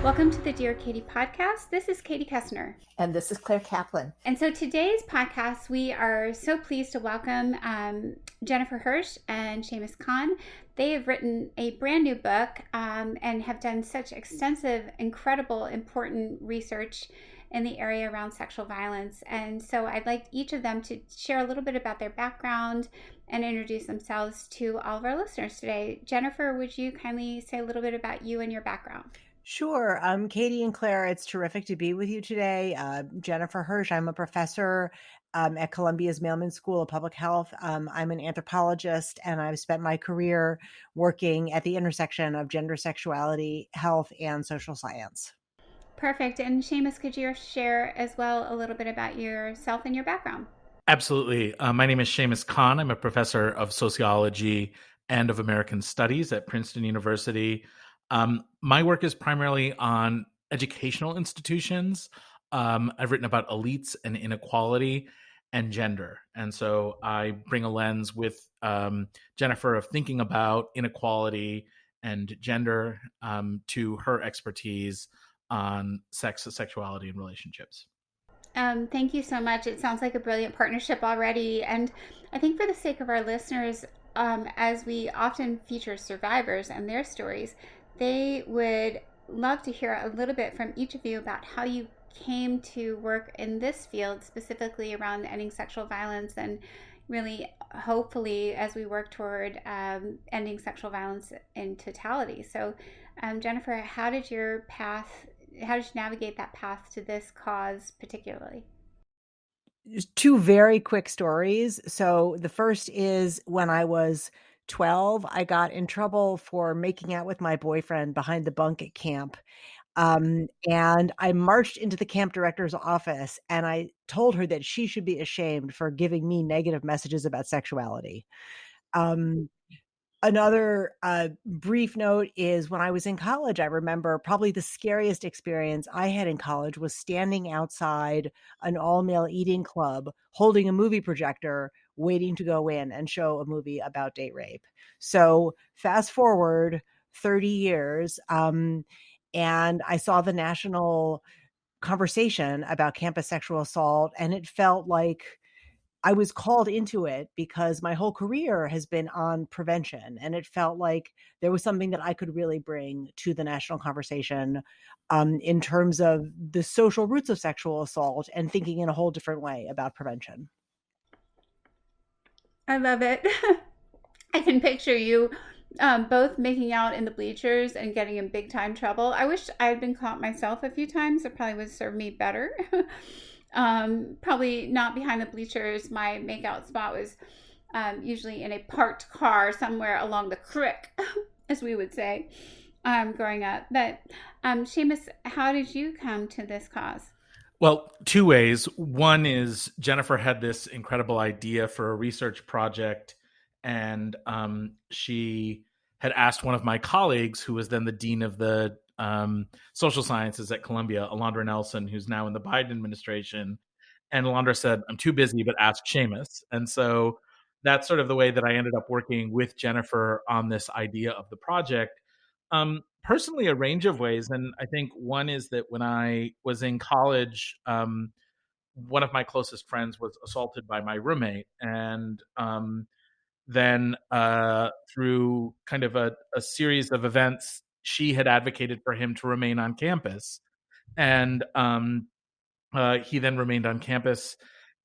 Welcome to the Dear Katie podcast. This is Katie Koestner. And this is Claire Kaplan. And so today's podcast, we are so pleased to welcome Jennifer Hirsch and Shamus Khan. They have written a brand new book and have done such extensive, incredible, important research in the area around sexual violence. And so I'd like each of them to share a little bit about their background and introduce themselves to all of our listeners today. Jennifer, would you kindly say a little bit about you and your background? Sure. Katie and Claire, it's terrific to be with you today. Jennifer Hirsch, I'm a professor at Columbia's Mailman School of Public Health. I'm an anthropologist, and I've spent my career working at the intersection of gender, sexuality, health, and social science. Perfect. And Shamus, could you share as well a little bit about yourself and your background? Absolutely. My name is Shamus Khan. I'm a professor of sociology and of American Studies at Princeton University. My work is primarily on educational institutions. I've written about elites and inequality and gender. And so I bring a lens with Jennifer of thinking about inequality and gender to her expertise on sex, sexuality, and relationships. Thank you so much. It sounds like a brilliant partnership already. And I think for the sake of our listeners, as we often feature survivors and their stories, they would love to hear a little bit from each of you about how you came to work in this field, specifically around ending sexual violence, and really, hopefully, as we work toward ending sexual violence in totality. So, Jennifer, how did you navigate that path to this cause particularly? Two very quick stories. So the first is when I was 12, I got in trouble for making out with my boyfriend behind the bunk at camp. And I marched into the camp director's office and I told her that she should be ashamed for giving me negative messages about sexuality. Another brief note is when I was in college, I remember probably the scariest experience I had in college was standing outside an all-male eating club, holding a movie projector, waiting to go in and show a movie about date rape. So fast forward 30 years, and I saw the national conversation about campus sexual assault, and it felt like I was called into it because my whole career has been on prevention, and it felt like there was something that I could really bring to the national conversation in terms of the social roots of sexual assault and thinking in a whole different way about prevention. I love it. I can picture you both making out in the bleachers and getting in big time trouble. I wish I had been caught myself a few times. It probably would serve me better. Probably not behind the bleachers. My makeout spot was usually in a parked car somewhere along the creek, as we would say, growing up. But Shamus, how did you come to this cause? Well, two ways. One is Jennifer had this incredible idea for a research project, and she had asked one of my colleagues, who was then the dean of the social sciences at Columbia, Alondra Nelson, who's now in the Biden administration. And Alondra said, "I'm too busy, but ask Shamus." And so that's sort of the way that I ended up working with Jennifer on this idea of the project. Personally, a range of ways. And I think one is that when I was in college, one of my closest friends was assaulted by my roommate. And then through kind of a series of events, she had advocated for him to remain on campus. And he then remained on campus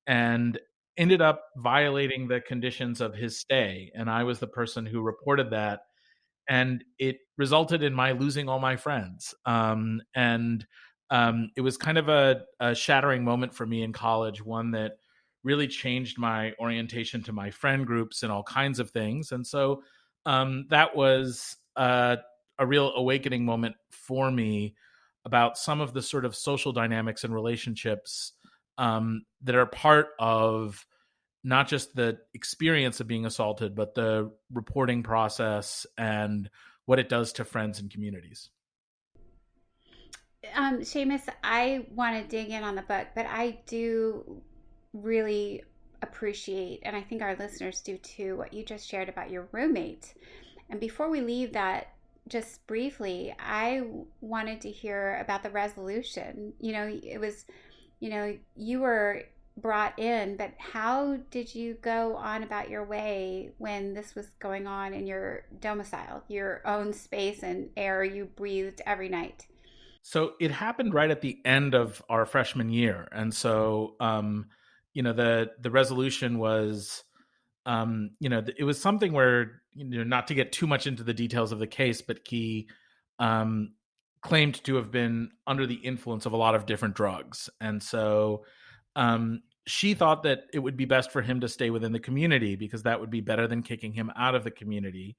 and ended up violating the conditions of his stay. And I was the person who reported that. And it resulted in my losing all my friends. And it was kind of a shattering moment for me in college, one that really changed my orientation to my friend groups and all kinds of things. And so that was a real awakening moment for me about some of the sort of social dynamics and relationships that are part of not just the experience of being assaulted, but the reporting process and what it does to friends and communities. Shamus, I want to dig in on the book, but I do really appreciate, and I think our listeners do too, what you just shared about your roommate. And before we leave that just briefly, I wanted to hear about the resolution. It was, you were brought in, but how did you go on about your way when this was going on in your domicile, your own space and air you breathed every night? So it happened right at the end of our freshman year, and so the resolution was, it was something where, not to get too much into the details of the case, but he um, claimed to have been under the influence of a lot of different drugs, and so she thought that it would be best for him to stay within the community because that would be better than kicking him out of the community.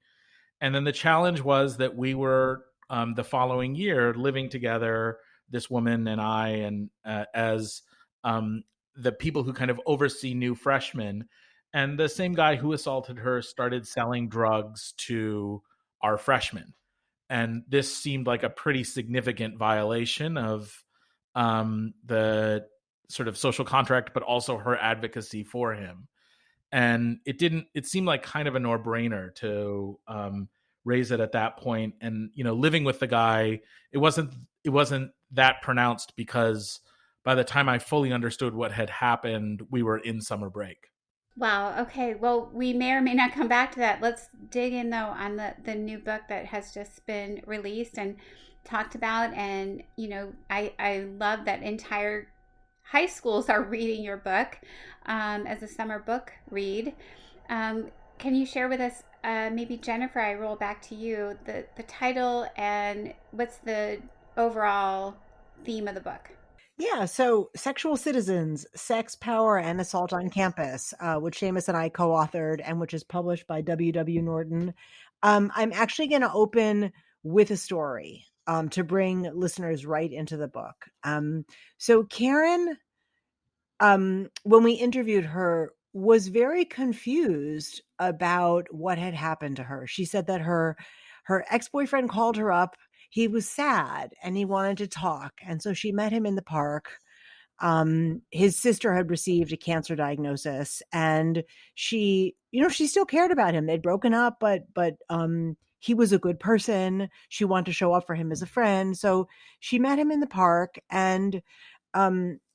And then the challenge was that we were, the following year, living together, this woman and I, and as the people who kind of oversee new freshmen. And the same guy who assaulted her started selling drugs to our freshmen. And this seemed like a pretty significant violation of the sort of social contract, but also her advocacy for him. And it seemed like kind of a no-brainer to raise it at that point. And living with the guy, it wasn't that pronounced because by the time I fully understood what had happened, we were in summer break. Wow. Okay. Well, we may or may not come back to that. Let's dig in though on the new book that has just been released and talked about. And I love that entire high schools are reading your book as a summer book read. Can you share with us, maybe Jennifer? I roll back to you, the title and what's the overall theme of the book? Yeah, so Sexual Citizens, Sex, Power, and Assault on Campus, which Shamus and I co-authored and which is published by W.W. Norton. I'm actually going to open with a story to bring listeners right into the book. So Karen, when we interviewed her, was very confused about what had happened to her. She said that her ex-boyfriend called her up. He was sad and he wanted to talk. And so she met him in the park. His sister had received a cancer diagnosis and she still cared about him. They'd broken up, but he was a good person. She wanted to show up for him as a friend. So she met him in the park and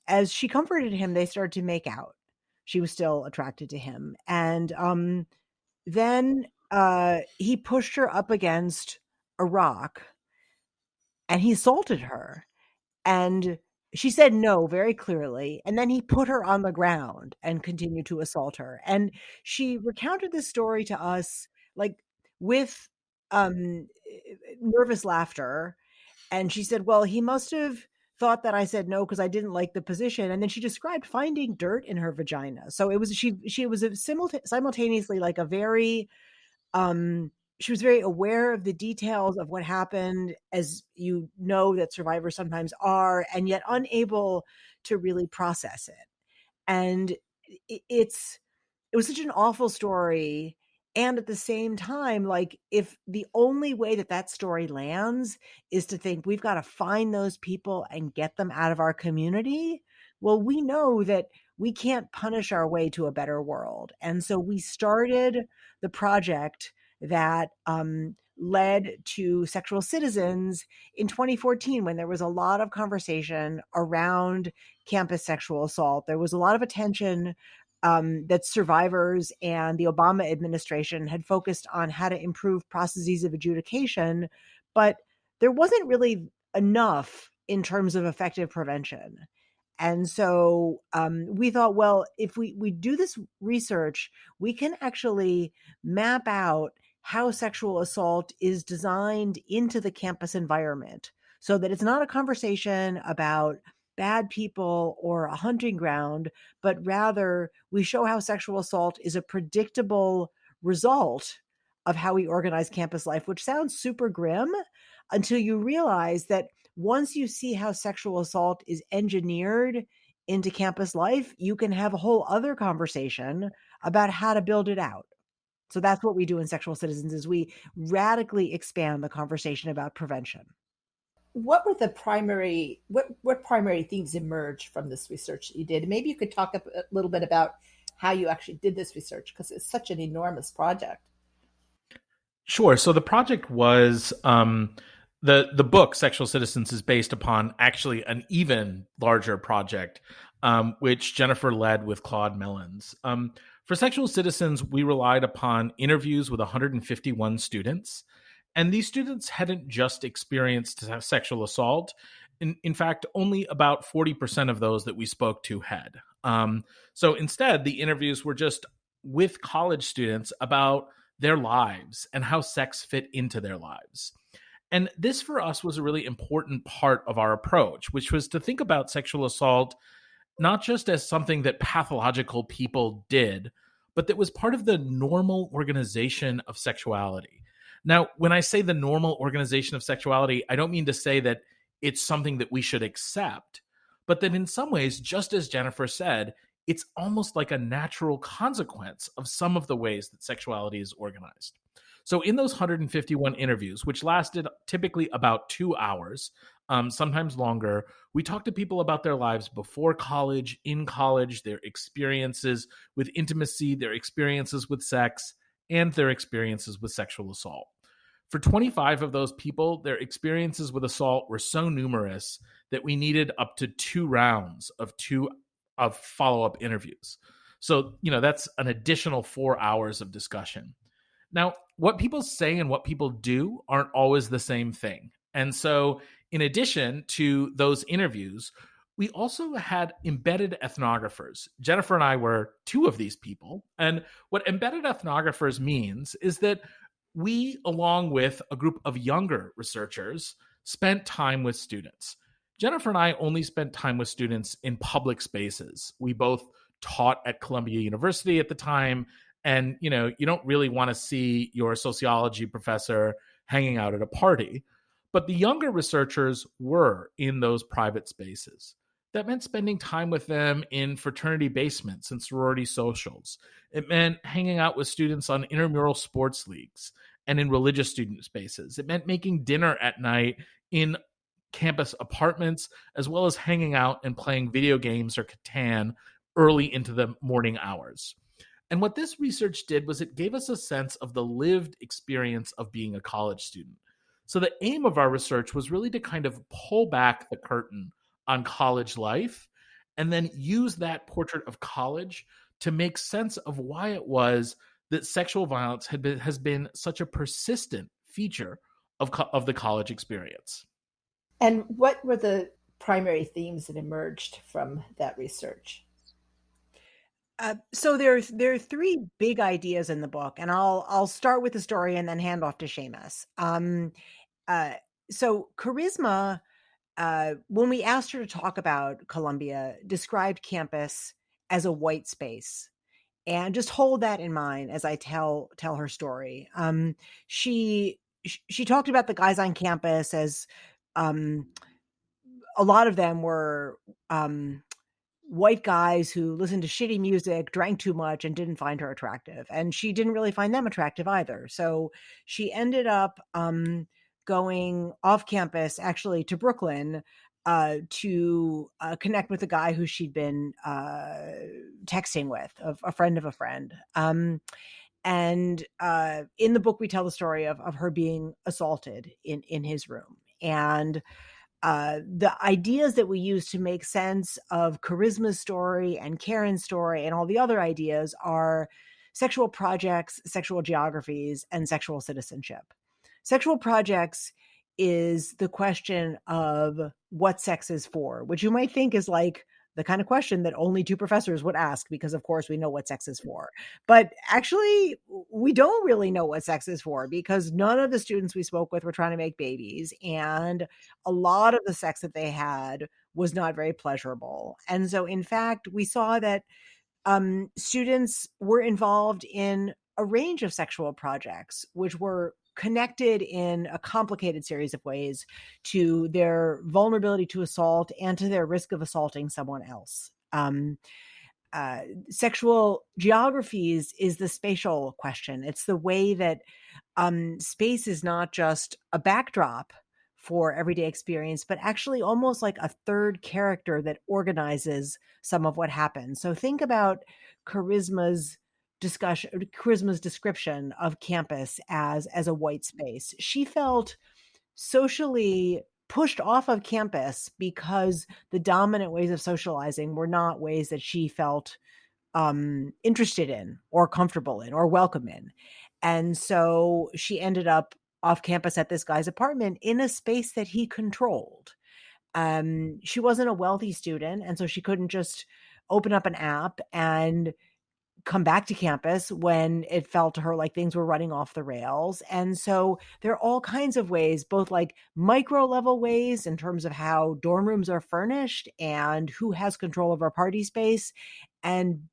as she comforted him, they started to make out. She was still attracted to him. And then he pushed her up against a rock and he assaulted her. And she said no very clearly. And then he put her on the ground and continued to assault her. And she recounted this story to us like with nervous laughter. And she said, well, he must have thought that I said no because I didn't like the position. And then she described finding dirt in her vagina. So it was she was simultaneously like a very she was very aware of the details of what happened, as that survivors sometimes are, and yet unable to really process it. And it was such an awful story. And at the same time, like if the only way that story lands is to think we've got to find those people and get them out of our community, well, we know that we can't punish our way to a better world. And so we started the project that led to Sexual Citizens in 2014, when there was a lot of conversation around campus sexual assault. There was a lot of attention that survivors and the Obama administration had focused on how to improve processes of adjudication, but there wasn't really enough in terms of effective prevention. And so we thought, well, if we do this research, we can actually map out how sexual assault is designed into the campus environment so that it's not a conversation about bad people or a hunting ground, but rather we show how sexual assault is a predictable result of how we organize campus life, which sounds super grim until you realize that once you see how sexual assault is engineered into campus life, you can have a whole other conversation about how to build it out. So that's what we do in Sexual Citizens, is we radically expand the conversation about prevention. What were the primary what primary themes emerged from this research that you did? Maybe you could talk a little bit about how you actually did this research, because it's such an enormous project. Sure. So the project was the book Sexual Citizens is based upon actually an even larger project, which Jennifer led with Claude Mellons. For Sexual Citizens, we relied upon interviews with 151 students. And these students hadn't just experienced sexual assault. In fact, only about 40% of those that we spoke to had. So instead, the interviews were just with college students about their lives and how sex fit into their lives. And this for us was a really important part of our approach, which was to think about sexual assault not just as something that pathological people did, but that was part of the normal organization of sexuality. Now, when I say the normal organization of sexuality, I don't mean to say that it's something that we should accept, but that in some ways, just as Jennifer said, it's almost like a natural consequence of some of the ways that sexuality is organized. So in those 151 interviews, which lasted typically about 2 hours, sometimes longer, we talked to people about their lives before college, in college, their experiences with intimacy, their experiences with sex, and their experiences with sexual assault. For 25 of those people, their experiences with assault were so numerous that we needed up to 2 rounds of follow-up interviews. So, that's an additional 4 hours of discussion. Now, what people say and what people do aren't always the same thing. And so, in addition to those interviews, we also had embedded ethnographers. Jennifer and I were 2 of these people. And what embedded ethnographers means is that we, along with a group of younger researchers, spent time with students. Jennifer and I only spent time with students in public spaces. We both taught at Columbia University at the time. And, you don't really want to see your sociology professor hanging out at a party. But the younger researchers were in those private spaces. That meant spending time with them in fraternity basements and sorority socials. It meant hanging out with students on intramural sports leagues and in religious student spaces. It meant making dinner at night in campus apartments, as well as hanging out and playing video games or Catan early into the morning hours. And what this research did was it gave us a sense of the lived experience of being a college student. So the aim of our research was really to kind of pull back the curtain on college life and then use that portrait of college to make sense of why it was that sexual violence has been such a persistent feature of the college experience. And what were the primary themes that emerged from that research? So there are 3 big ideas in the book, and I'll start with the story and then hand off to Shamus. So Charisma, when we asked her to talk about Columbia, described campus as a white space, and just hold that in mind as I tell her story. She talked about the guys on campus as a lot of them were white guys who listened to shitty music, drank too much, and didn't find her attractive. And she didn't really find them attractive either. So she ended up going off campus, actually to Brooklyn, to connect with a guy who she'd been texting with, a friend of a friend. And in the book, we tell the story of her being assaulted in his room. And the ideas that we use to make sense of Charisma's story and Karen's story and all the other ideas are sexual projects, sexual geographies, and sexual citizenship. Sexual projects is the question of what sex is for, which you might think is like the kind of question that only 2 professors would ask, because of course we know what sex is for. But actually, we don't really know what sex is for, because none of the students we spoke with were trying to make babies. And a lot of the sex that they had was not very pleasurable. And so, in fact, we saw that students were involved in a range of sexual projects, which were connected in a complicated series of ways to their vulnerability to assault and to their risk of assaulting someone else. Sexual geographies is the spatial question. It's the way that space is not just a backdrop for everyday experience, but actually almost like a third character that organizes some of what happens. So think about Charisma's Charisma's description of campus as a white space. She felt socially pushed off of campus because the dominant ways of socializing were not ways that she felt interested in or comfortable in or welcome in. And so she ended up off campus at this guy's apartment in a space that he controlled. She wasn't a wealthy student, and so she couldn't just open up an app and come back to campus when it felt to her like things were running off the rails. And so there are all kinds of ways, both like micro level ways in terms of how dorm rooms are furnished and who has control of our party space, and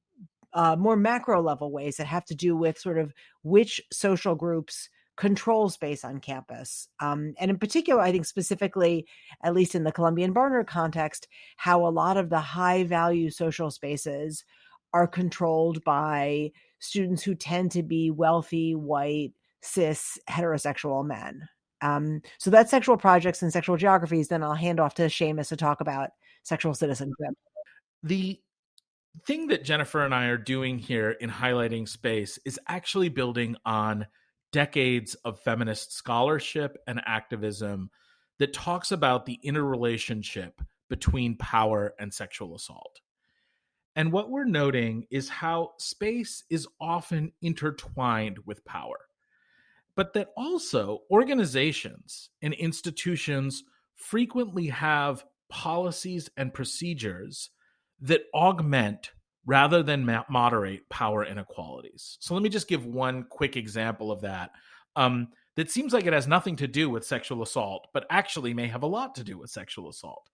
more macro level ways that have to do with sort of which social groups control space on campus. And in particular, I think specifically, at least in the Columbia and Barnard context, how a lot of the high value social spaces are controlled by students who tend to be wealthy, white, cis, heterosexual men. So that's sexual projects and sexual geographies. Then I'll hand off to Shamus to talk about sexual citizenship. The thing that Jennifer and I are doing here in highlighting space is actually building on decades of feminist scholarship and activism that talks about the interrelationship between power and sexual assault. And what we're noting is how space is often intertwined with power, but that also organizations and institutions frequently have policies and procedures that augment rather than moderate power inequalities. So let me just give one quick example of that. That seems like it has nothing to do with sexual assault, but actually may have a lot to do with sexual assault.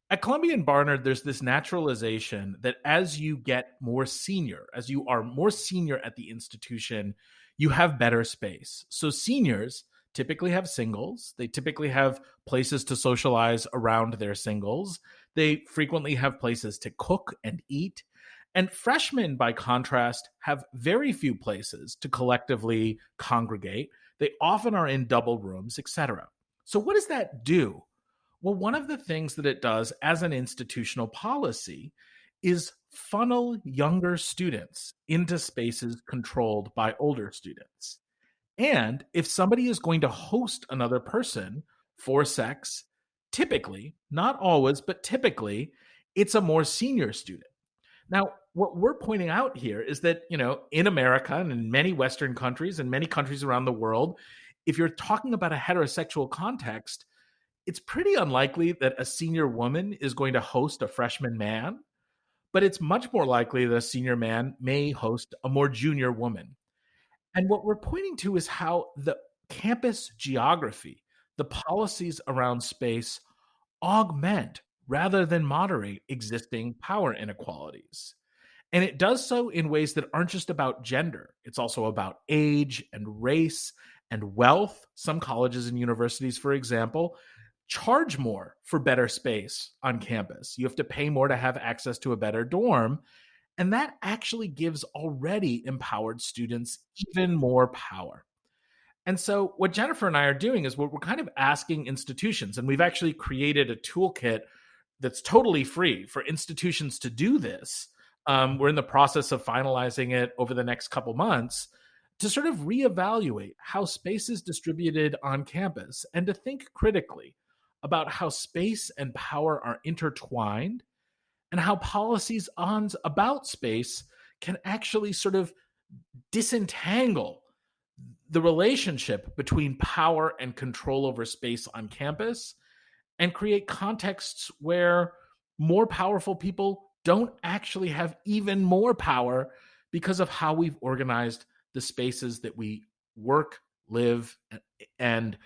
At Columbia and Barnard, there's this naturalization that as you get more senior, as you are more senior at the institution, you have better space. So seniors typically have singles. They typically have places to socialize around their singles. They frequently have places to cook and eat. And freshmen, by contrast, have very few places to collectively congregate. They often are in double rooms, etc. So what does that do? Well, one of the things that it does as an institutional policy is funnel younger students into spaces controlled by older students. And if somebody is going to host another person for sex, typically, not always, but typically, it's a more senior student. Now, what we're pointing out here is that, in America and in many Western countries and many countries around the world, if you're talking about a heterosexual context, it's pretty unlikely that a senior woman is going to host a freshman man, but it's much more likely that a senior man may host a more junior woman. And what we're pointing to is how the campus geography, the policies around space, augment rather than moderate existing power inequalities. And it does so in ways that aren't just about gender. It's also about age and race and wealth. Some colleges and universities, for example, charge more for better space on campus. You have to pay more to have access to a better dorm. And that actually gives already empowered students even more power. And so what Jennifer and I are doing is we're kind of asking institutions, and we've actually created a toolkit that's totally free for institutions to do this. We're in the process of finalizing it over the next couple months to sort of reevaluate how space is distributed on campus and to think critically about how space and power are intertwined and how policies about space can actually sort of disentangle the relationship between power and control over space on campus and create contexts where more powerful people don't actually have even more power because of how we've organized the spaces that we work, live, and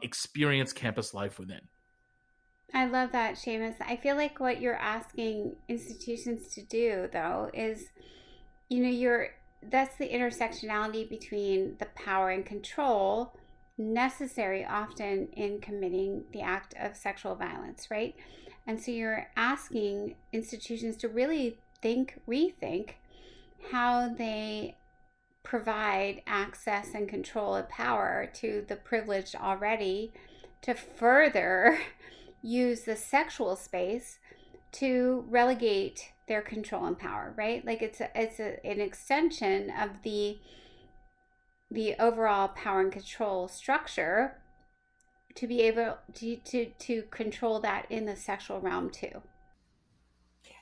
experience campus life within. I love that, Shamus. I feel like what you're asking institutions to do, though, is, that's the intersectionality between the power and control necessary often in committing the act of sexual violence, right? And so you're asking institutions to really rethink how they provide access and control of power to the privileged already to further use the sexual space to relegate their control and power, right? Like an extension of the overall power and control structure to be able to control that in the sexual realm too.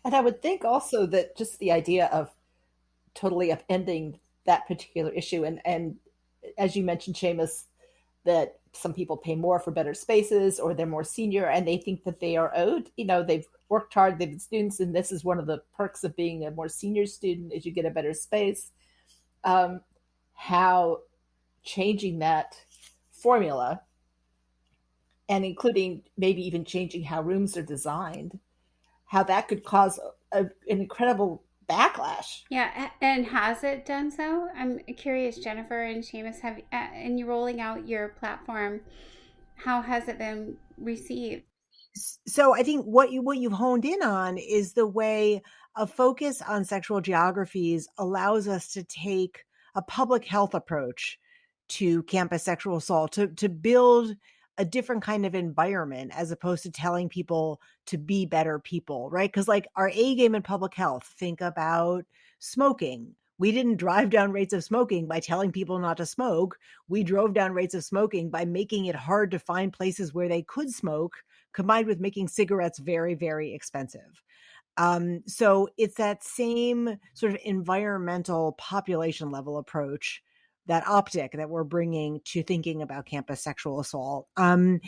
And I would think also that just the idea of totally upending that particular issue, and as you mentioned, Shamus, that some people pay more for better spaces, or they're more senior and they think that they are owed. They've worked hard, they've been students, and this is one of the perks of being a more senior student is you get a better space. How changing that formula, and including maybe even changing how rooms are designed, how that could cause an incredible backlash. Yeah, and has it done so? I'm curious, Jennifer and Shamus, have in you rolling out your platform, how has it been received? So I think what you've honed in on is the way a focus on sexual geographies allows us to take a public health approach to campus sexual assault, to build a different kind of environment as opposed to telling people to be better people, right? Because like our A game in public health, think about smoking. We didn't drive down rates of smoking by telling people not to smoke. We drove down rates of smoking by making it hard to find places where they could smoke, combined with making cigarettes very, very expensive. So it's that same sort of environmental population level approach, that optic that we're bringing to thinking about campus sexual assault. And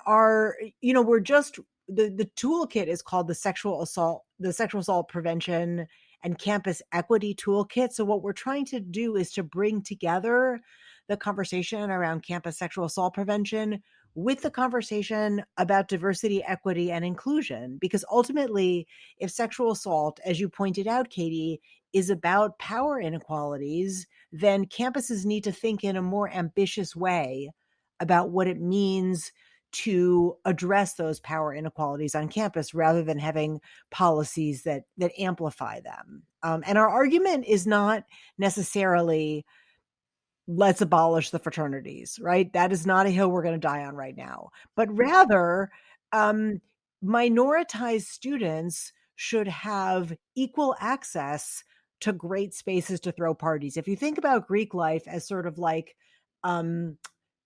we're just, the toolkit is called the sexual assault prevention and campus equity toolkit. So what we're trying to do is to bring together the conversation around campus sexual assault prevention with the conversation about diversity, equity, and inclusion. Because ultimately, if sexual assault, as you pointed out, Katie, is about power inequalities, then campuses need to think in a more ambitious way about what it means to address those power inequalities on campus rather than having policies that amplify them. And our argument is not necessarily let's abolish the fraternities, right? That is not a hill we're going to die on right now. But rather, minoritized students should have equal access to great spaces to throw parties. If you think about Greek life as sort of like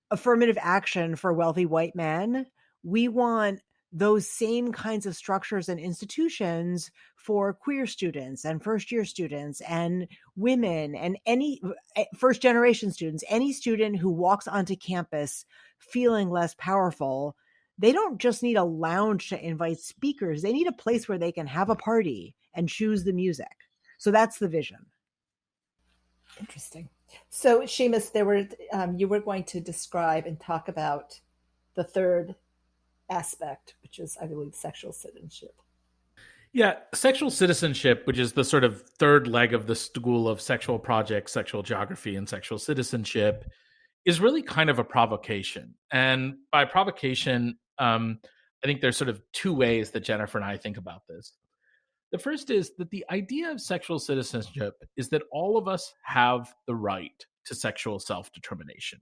affirmative action for wealthy white men, we want those same kinds of structures and institutions for queer students and first year students and women and any first generation students. Any student who walks onto campus feeling less powerful, they don't just need a lounge to invite speakers. They need a place where they can have a party and choose the music. So that's the vision. Interesting. So, Shamus, you were going to describe and talk about the third aspect, which is, I believe, sexual citizenship. Yeah, sexual citizenship, which is the sort of third leg of the stool of sexual projects, sexual geography, and sexual citizenship, is really kind of a provocation. And by provocation, I think there's sort of two ways that Jennifer and I think about this. The first is that the idea of sexual citizenship is that all of us have the right to sexual self-determination.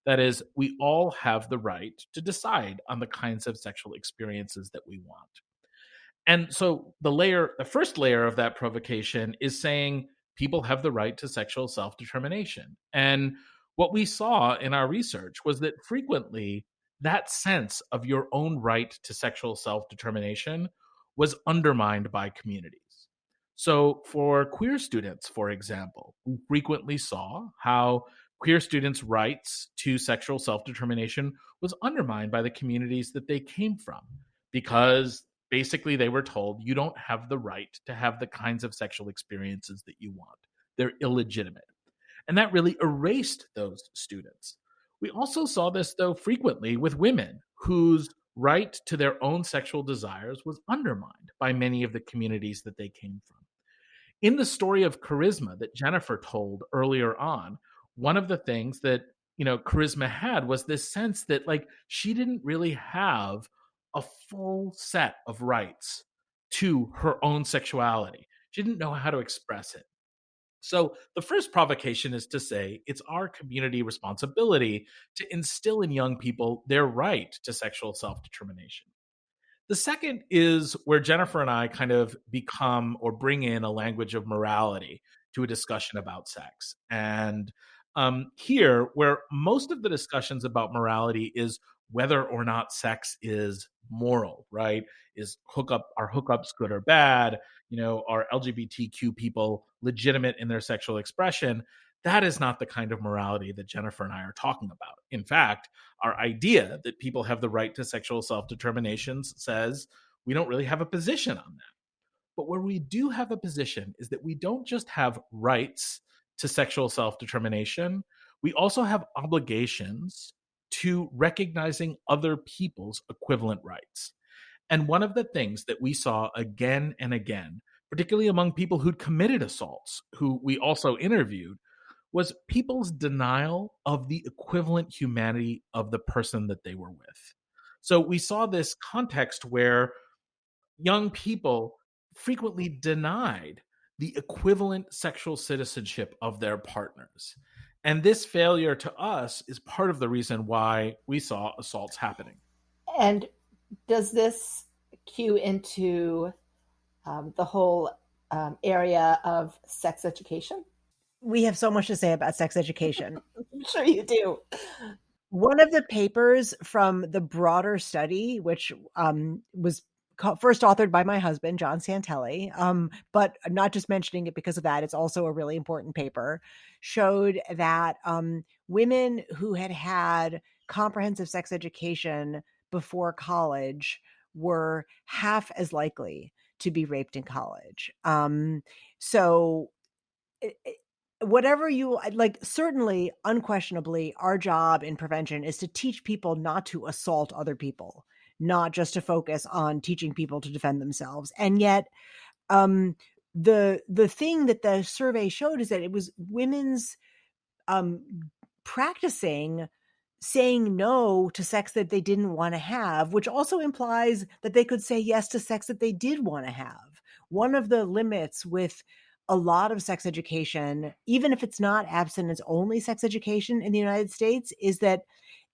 That is, we all have the right to decide on the kinds of sexual experiences that we want. And so the first layer of that provocation is saying people have the right to sexual self-determination. And what we saw in our research was that frequently that sense of your own right to sexual self-determination was undermined by communities. So for queer students, for example, we frequently saw how queer students' rights to sexual self-determination was undermined by the communities that they came from, because basically they were told you don't have the right to have the kinds of sexual experiences that you want. They're illegitimate. And that really erased those students. We also saw this, though, frequently with women whose right to their own sexual desires was undermined by many of the communities that they came from. In the story of Charisma that Jennifer told earlier on, one of the things that, Charisma had was this sense that, like, she didn't really have a full set of rights to her own sexuality. She didn't know how to express it. So the first provocation is to say it's our community responsibility to instill in young people their right to sexual self-determination. The second is where Jennifer and I kind of become or bring in a language of morality to a discussion about sex. And here, where most of the discussions about morality is whether or not sex is moral, right? Is are hookups good or bad? Are LGBTQ people legitimate in their sexual expression? That is not the kind of morality that Jennifer and I are talking about. In fact, our idea that people have the right to sexual self-determination says we don't really have a position on that. But where we do have a position is that we don't just have rights to sexual self-determination, we also have obligations to recognizing other people's equivalent rights. And one of the things that we saw again and again, particularly among people who'd committed assaults, who we also interviewed, was people's denial of the equivalent humanity of the person that they were with. So we saw this context where young people frequently denied the equivalent sexual citizenship of their partners. And this failure to us is part of the reason why we saw assaults happening. And does this cue into the whole area of sex education? We have so much to say about sex education. I'm sure you do. One of the papers from the broader study, which was first authored by my husband, John Santelli, but I'm not just mentioning it because of that, it's also a really important paper, showed that women who had had comprehensive sex education before college were half as likely to be raped in college. So whatever you like, certainly, unquestionably, our job in prevention is to teach people not to assault other people, not just to focus on teaching people to defend themselves. And yet, the thing that the survey showed is that it was women's practicing saying no to sex that they didn't want to have, which also implies that they could say yes to sex that they did want to have. One of the limits with a lot of sex education, even if it's not abstinence only sex education in the United States, is that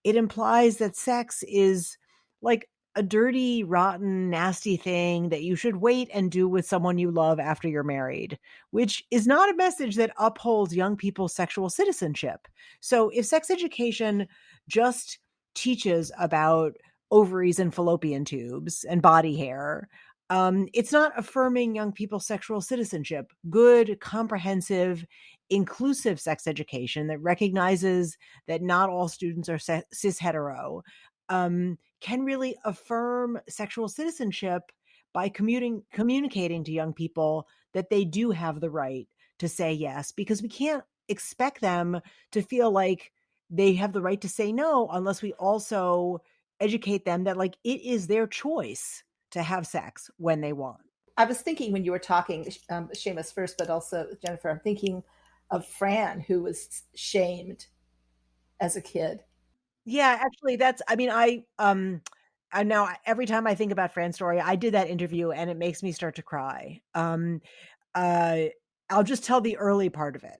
it implies that sex is like a dirty, rotten, nasty thing that you should wait and do with someone you love after you're married, which is not a message that upholds young people's sexual citizenship. So if sex education just teaches about ovaries and fallopian tubes and body hair, it's not affirming young people's sexual citizenship. Good, comprehensive, inclusive sex education that recognizes that not all students are cis hetero can really affirm sexual citizenship by communicating to young people that they do have the right to say yes, because we can't expect them to feel like they have the right to say no unless we also educate them that like it is their choice to have sex when they want. I was thinking when you were talking, Shamus first, but also Jennifer, I'm thinking of Fran, who was shamed as a kid. Yeah, actually, I now every time I think about Fran's story, I did that interview and it makes me start to cry. I'll just tell the early part of it.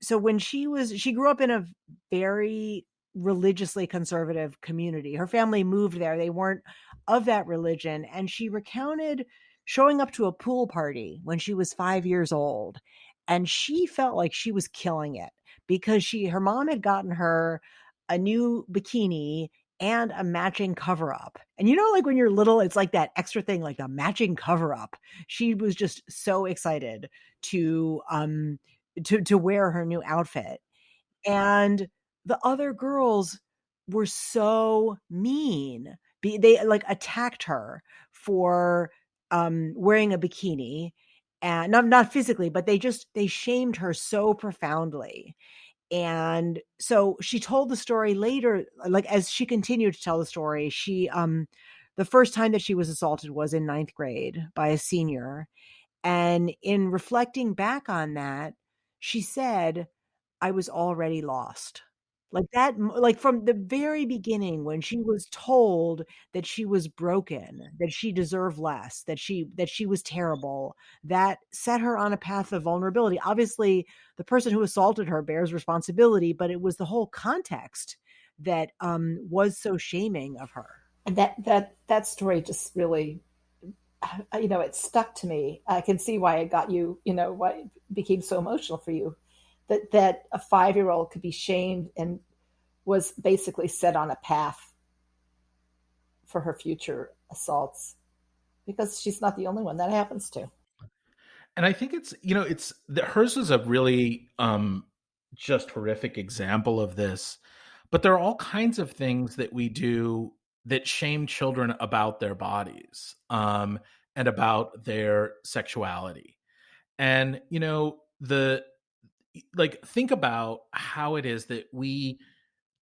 So when she grew up in a very religiously conservative community. Her family moved there. They weren't of that religion. And she recounted showing up to a pool party when she was 5 years old. And she felt like she was killing it because her mom had gotten her a new bikini and a matching cover up. And like when you're little, it's like that extra thing, like a matching cover up. She was just so excited to wear her new outfit. And the other girls were so mean. They like attacked her for wearing a bikini, and not physically, but they shamed her so profoundly. And so she told the story later, like as she continued to tell the story, she the first time that she was assaulted was in 9th grade by a senior. And in reflecting back on that, she said, I was already lost. Like that, like from the very beginning, when she was told that she was broken, that she deserved less, that she was terrible, that set her on a path of vulnerability. Obviously, the person who assaulted her bears responsibility, but it was the whole context that was so shaming of her. And that story just really, it stuck to me. I can see why it got you, why it became so emotional for you. That a 5-year-old could be shamed and was basically set on a path for her future assaults, because she's not the only one that happens to. And I think hers is a really just horrific example of this. But there are all kinds of things that we do that shame children about their bodies, and about their sexuality. And think about how it is that we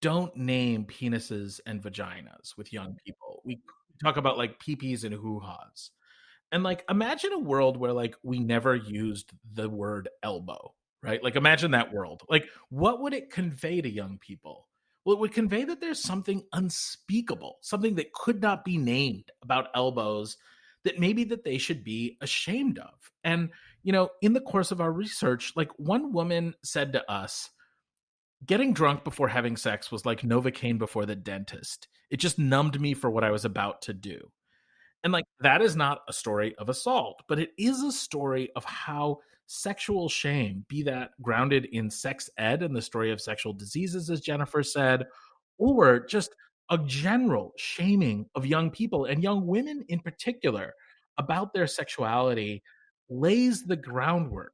don't name penises and vaginas with young people. We talk about like peepees and hoo-haws. And like imagine a world where like we never used the word elbow, right? Like imagine that world. Like what would it convey to young people? Well, it would convey that there's something unspeakable, something that could not be named about elbows, that maybe that they should be ashamed of. And in the course of our research, like one woman said to us, getting drunk before having sex was like Novocaine before the dentist. It just numbed me for what I was about to do. And like that is not a story of assault, but it is a story of how sexual shame, be that grounded in sex ed and the story of sexual diseases, as Jennifer said, or just a general shaming of young people and young women in particular about their sexuality, lays the groundwork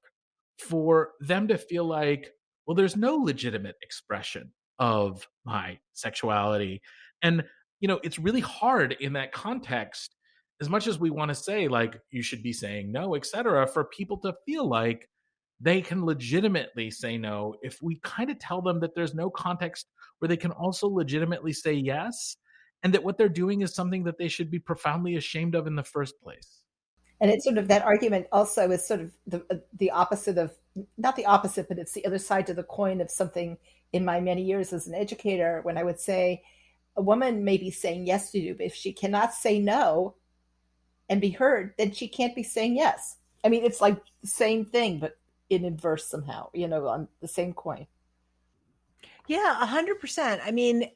for them to feel like, well, there's no legitimate expression of my sexuality. And it's really hard in that context, as much as we want to say like you should be saying no, etc., for people to feel like they can legitimately say no if we kind of tell them that there's no context where they can also legitimately say yes, and that what they're doing is something that they should be profoundly ashamed of in the first place. And it's sort of that argument also is sort of the opposite of, not the opposite, but it's the other side to the coin of something in my many years as an educator, when I would say a woman may be saying yes to you, but if she cannot say no and be heard, then she can't be saying yes. I mean, it's like the same thing, but in inverse somehow, on the same coin. Yeah, 100%. I mean,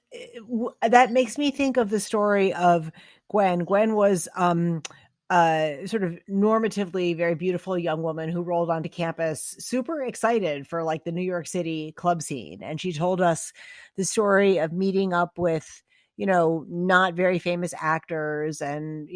that makes me think of the story of Gwen. Gwen was sort of normatively very beautiful young woman who rolled onto campus super excited for like the New York City club scene. And she told us the story of meeting up with, not very famous actors and,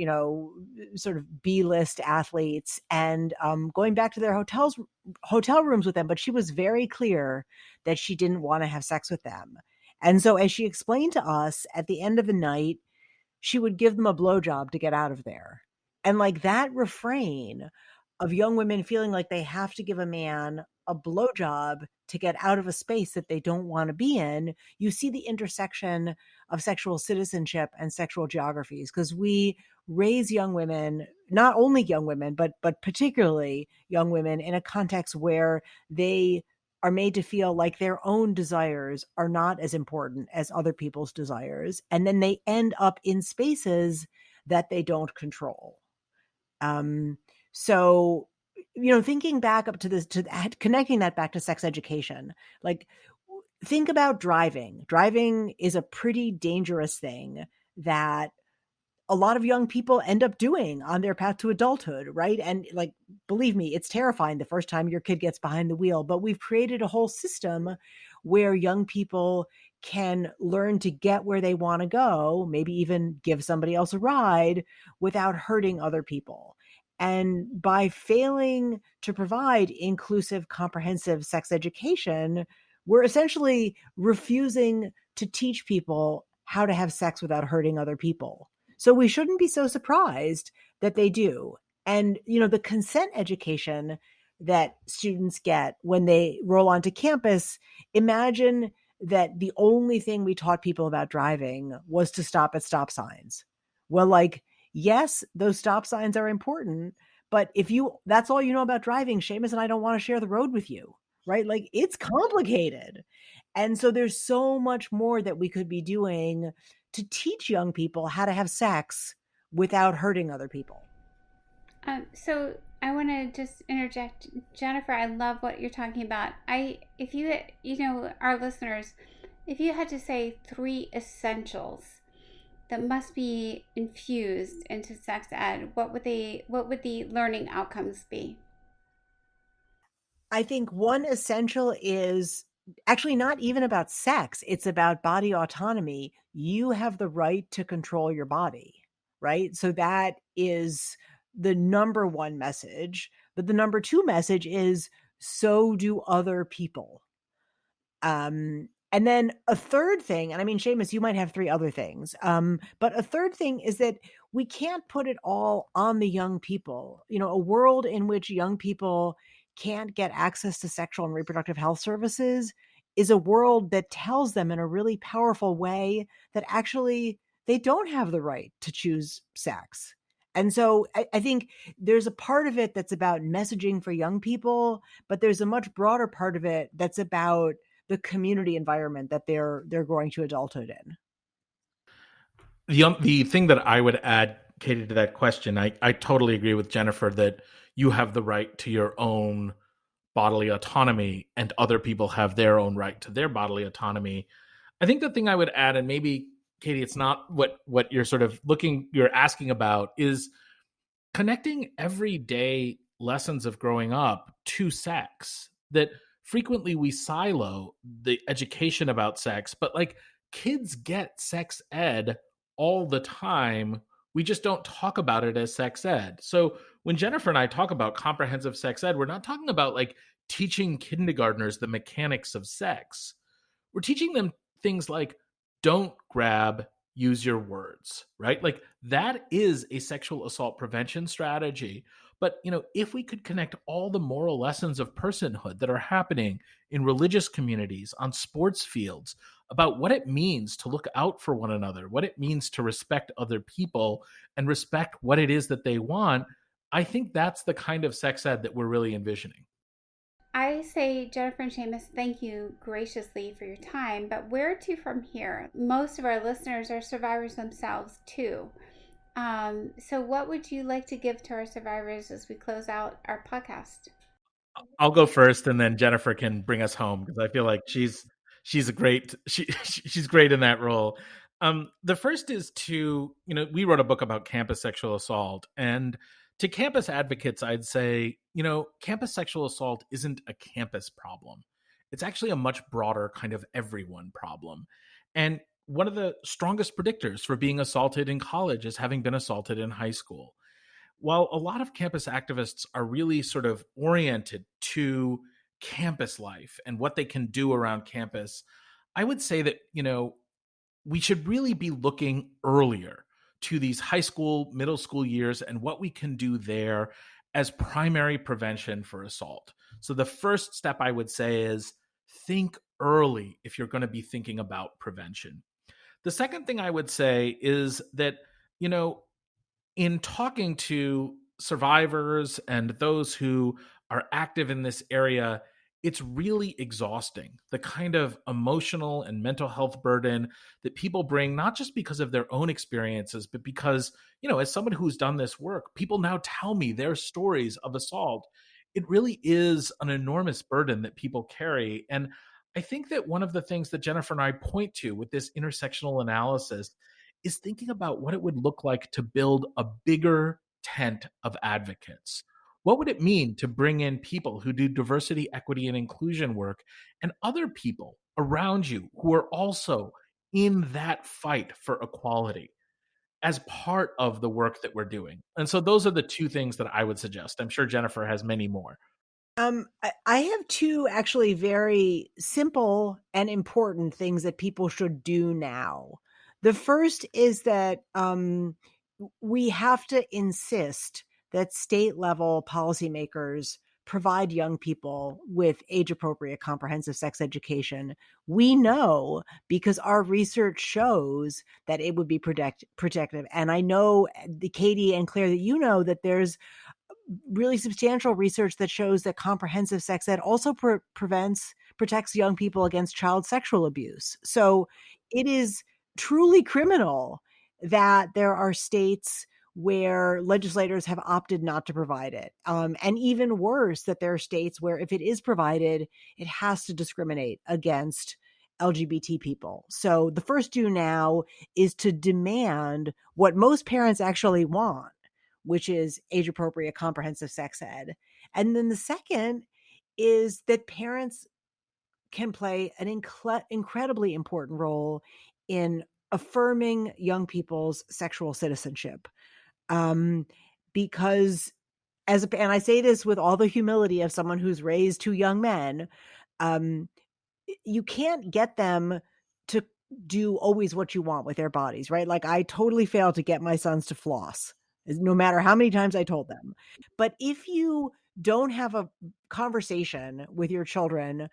sort of B-list athletes, and going back to their hotel rooms with them. But she was very clear that she didn't want to have sex with them. And so as she explained to us, at the end of the night, she would give them a blowjob to get out of there. And like that refrain of young women feeling like they have to give a man a blowjob to get out of a space that they don't want to be in, you see the intersection of sexual citizenship and sexual geographies, because we raise young women, not only young women, but particularly young women, in a context where they are made to feel like their own desires are not as important as other people's desires. And then they end up in spaces that they don't control. So, thinking back up to this, connecting that back to sex education, like think about driving. Driving is a pretty dangerous thing that a lot of young people end up doing on their path to adulthood, right? And like, believe me, it's terrifying the first time your kid gets behind the wheel, but we've created a whole system where young people can learn to get where they want to go, maybe even give somebody else a ride without hurting other people. And by failing to provide inclusive, comprehensive sex education, we're essentially refusing to teach people how to have sex without hurting other people. So we shouldn't be so surprised that they do. And, the consent education that students get when they roll onto campus, imagine that the only thing we taught people about driving was to stop at stop signs. Well, like, yes, those stop signs are important, but if that's all you know about driving, Shamus and I don't want to share the road with you, right? Like, it's complicated. And so there's so much more that we could be doing to teach young people how to have sex without hurting other people. So I want to just interject, Jennifer. I love what you're talking about. If you, our listeners, if you had to say 3 essentials that must be infused into sex ed, what would the learning outcomes be? I think one essential is actually not even about sex, it's about body autonomy. You have the right to control your body, right? So that is the number one message. But the number two message is so do other people. And then a third thing, and I mean, Shamus, you might have three other things, but a third thing is that we can't put it all on the young people. You know, a world in which young people can't get access to sexual and reproductive health services is a world that tells them in a really powerful way that actually they don't have the right to choose sex. And so I think there's a part of it that's about messaging for young people, but there's a much broader part of it that's about the community environment that they're growing to adulthood in. The thing that I would add, Katie, to that question, I totally agree with Jennifer that you have the right to your own bodily autonomy and other people have their own right to their bodily autonomy. I think the thing I would add, and maybe Katie, it's not what you're you're asking about, is connecting everyday lessons of growing up to sex. That frequently we silo the education about sex, but like kids get sex ed all the time. We just don't talk about it as sex ed. So when Jennifer and I talk about comprehensive sex ed, we're not talking about like teaching kindergartners the mechanics of sex. We're teaching them things like don't grab, use your words, right? Like that is a sexual assault prevention strategy. But, you know, if we could connect all the moral lessons of personhood that are happening in religious communities, on sports fields, about what it means to look out for one another, what it means to respect other people and respect what it is that they want, I think that's the kind of sex ed that we're really envisioning. I say, Jennifer and Shamus, thank you graciously for your time, but where to from here? Most of our listeners are survivors themselves, too. So, what would you like to give to our survivors as we close out our podcast? I'll go first, and then Jennifer can bring us home because I feel like she's a great she's great in that role. The first is to, you know, we wrote a book about campus sexual assault, and to campus advocates, I'd say, you know, campus sexual assault isn't a campus problem. It's actually a much broader kind of everyone problem. And one of the strongest predictors for being assaulted in college is having been assaulted in high school. While a lot of campus activists are really sort of oriented to campus life and what they can do around campus, I would say that, you know, we should really be looking earlier to these high school, middle school years and what we can do there as primary prevention for assault. So the first step I would say is think early if you're going to be thinking about prevention. The second thing I would say is that, you know, in talking to survivors and those who are active in this area, it's really exhausting. The kind of emotional and mental health burden that people bring, not just because of their own experiences, but because, you know, as someone who's done this work, people now tell me their stories of assault. It really is an enormous burden that people carry. And I think that one of the things that Jennifer and I point to with this intersectional analysis is thinking about what it would look like to build a bigger tent of advocates. What would it mean to bring in people who do diversity, equity, and inclusion work and other people around you who are also in that fight for equality as part of the work that we're doing? And so those are the two things that I would suggest. I'm sure Jennifer has many more. I have two actually very simple and important things that people should do now. The first is that we have to insist that state level policymakers provide young people with age appropriate comprehensive sex education. We know because our research shows that it would be protective. And I know, Katie and Claire, that you know that there's really substantial research that shows that comprehensive sex ed also protects young people against child sexual abuse. So it is truly criminal that there are states where legislators have opted not to provide it. And even worse, that there are states where if it is provided, it has to discriminate against LGBT people. So the first do now is to demand what most parents actually want, which is age appropriate comprehensive sex ed. And then the second is that parents can play an incredibly important role in affirming young people's sexual citizenship. Because and I say this with all the humility of someone who's raised two young men, you can't get them to do always what you want with their bodies, right? Like I totally failed to get my sons to floss, no matter how many times I told them. But if you don't have a conversation with your children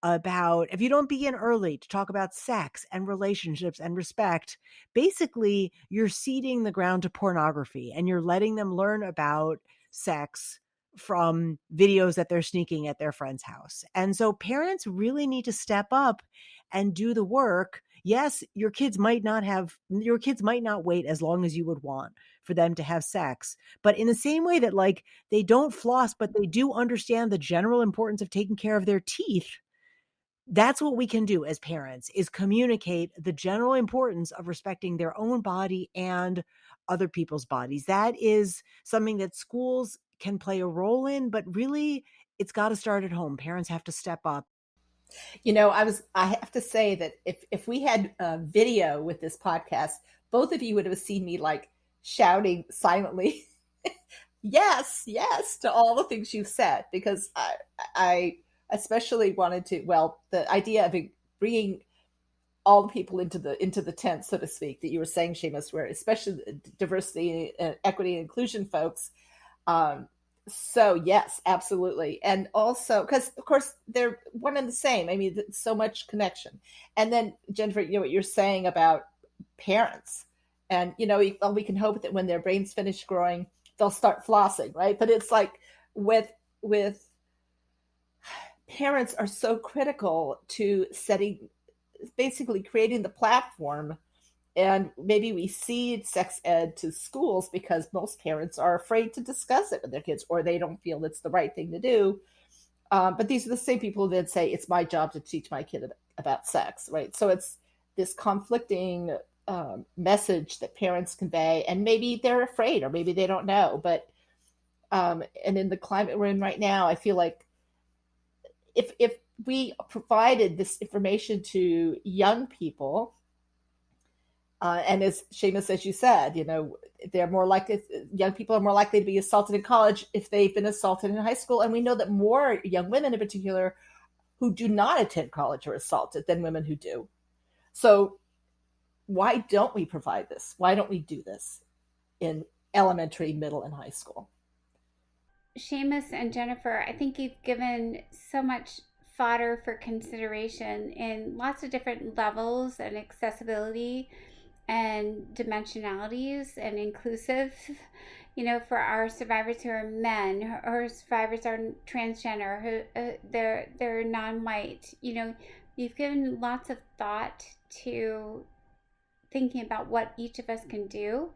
about, if you don't begin early to talk about sex and relationships and respect, basically you're seeding the ground to pornography and you're letting them learn about sex from videos that they're sneaking at their friend's house. And so parents really need to step up and do the work. Yes, your kids might not wait as long as you would want for them to have sex. But in the same way that like they don't floss, but they do understand the general importance of taking care of their teeth, that's what we can do as parents, is communicate the general importance of respecting their own body and other people's bodies. That is something that schools can play a role in, but really it's got to start at home. Parents have to step up. I have to say that if we had a video with this podcast, both of you would have seen me like shouting silently, yes, to all the things you've said, because I especially wanted to, the idea of bringing all the people into the tent, so to speak, that you were saying, Shamus, where especially diversity, equity, and inclusion folks. So yes, absolutely. And also, because of course they're one and the same. I mean, so much connection. And then Jennifer, what you're saying about parents, and we can hope that when their brains finish growing, they'll start flossing, right? But it's like with parents are so critical to basically creating the platform. And maybe we seed sex ed to schools because most parents are afraid to discuss it with their kids, or they don't feel it's the right thing to do. But these are the same people that say it's my job to teach my kid about sex, right? So it's this conflicting message that parents convey, and maybe they're afraid, or maybe they don't know. But and in the climate we're in right now, I feel like if we provided this information to young people, and as Shamus, as you said, young people are more likely to be assaulted in college if they've been assaulted in high school. And we know that more young women in particular who do not attend college are assaulted than women who do. So why don't we provide this? Why don't we do this in elementary, middle, and high school? Shamus and Jennifer, I think you've given so much fodder for consideration in lots of different levels and accessibility and dimensionalities and inclusive, for our survivors who are men, or survivors are transgender, who they're non-white. You've given lots of thought to thinking about what each of us can do.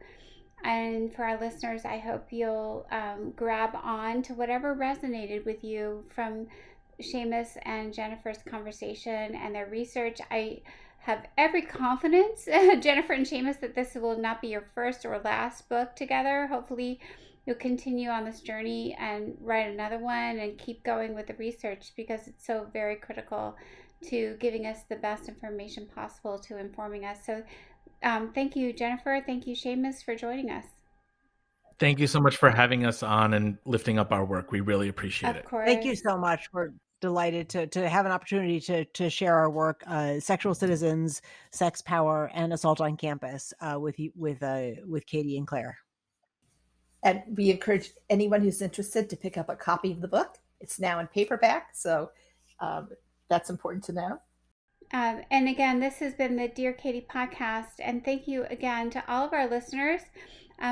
And for our listeners, I hope you'll grab on to whatever resonated with you from Shamus and Jennifer's conversation and their research. I have every confidence, Jennifer and Shamus, that this will not be your first or last book together. Hopefully you'll continue on this journey and write another one and keep going with the research, because it's so very critical to giving us the best information possible, to informing us. So thank you, Jennifer. Thank you, Shamus, for joining us. Thank you so much for having us on and lifting up our work. We really appreciate it. Of course. Thank you so much. We're delighted to have an opportunity to share our work, Sexual Citizens, Sex Power, and Assault on Campus with Katie and Claire. And we encourage anyone who's interested to pick up a copy of the book. It's now in paperback, so that's important to know. And again, this has been the Dear Katie podcast. And thank you again to all of our listeners.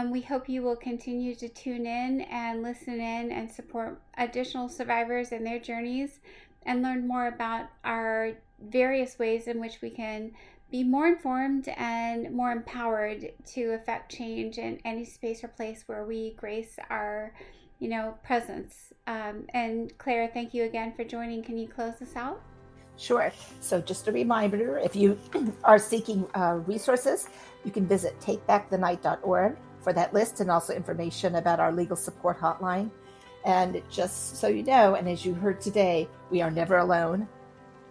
We hope you will continue to tune in and listen in and support additional survivors in their journeys, and learn more about our various ways in which we can be more informed and more empowered to affect change in any space or place where we grace our, presence. And Claire, thank you again for joining. Can you close us out? Sure. So just a reminder, if you are seeking resources, you can visit takebackthenight.org for that list and also information about our legal support hotline. And just so you know, and as you heard today, we are never alone.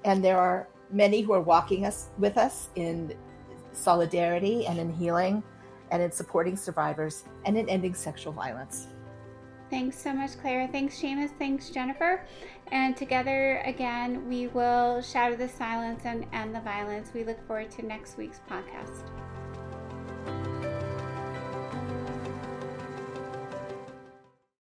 And there are many who are walking with us in solidarity and in healing and in supporting survivors and in ending sexual violence. Thanks so much, Claire. Thanks, Shamus. Thanks, Jennifer. And together, again, we will shatter the silence and end the violence. We look forward to next week's podcast.